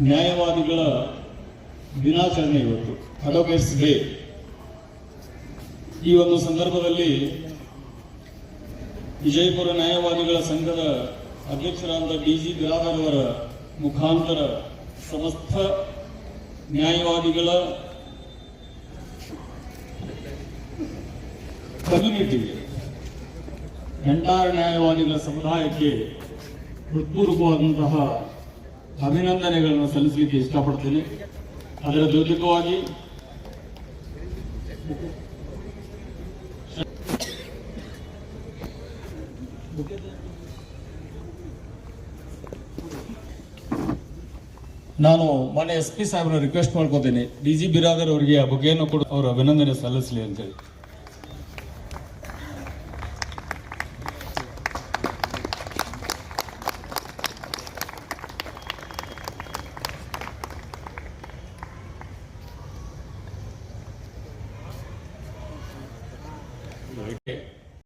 ನ್ಯಾಯವಾದಿಗಳ ದಿನಾಚರಣೆ ಇವತ್ತು, advocates day. ಈ ಒಂದು ಸಂದರ್ಭದಲ್ಲಿ ವಿಜಯಪುರ ನ್ಯಾಯವಾದಿಗಳ ಸಂಘದ ಅಧ್ಯಕ್ಷರಾದ ಡಿ.ಜಿ. ಬಿರಾದರ್ ಅವರ ಮುಖಾಂತರ ಸಮಸ್ತ ನ್ಯಾಯವಾದಿಗಳ ಕಮ್ಯುನಿಟಿಗೆ, ಎಂಟಾರ್ ನ್ಯಾಯವಾದಿಗಳ ಸಮುದಾಯಕ್ಕೆ ಹೃತ್ಪೂರ್ವಕವಾದಂತಹ ಅಭಿನಂದನೆಗಳನ್ನು ಸಲ್ಲಿಸಲಿಕ್ಕೆ ಇಷ್ಟಪಡ್ತೇನೆ. ಅದರ ಜೊತೆಗಾಗಿ ನಾನು ಮೊನ್ನೆ SP ಸಾಹೇಬ್ರ ರಿಕ್ವೆಸ್ಟ್ ಮಾಡ್ಕೋತೇನೆ, ಡಿ.ಜಿ. ಬಿರಾದರ್ ಅವರಿಗೆ ಆ ಬಗೆಯನ್ನು ಕೂಡ ಅವರು ಅಭಿನಂದನೆ ಸಲ್ಲಿಸಲಿ ಅಂತೇಳಿ.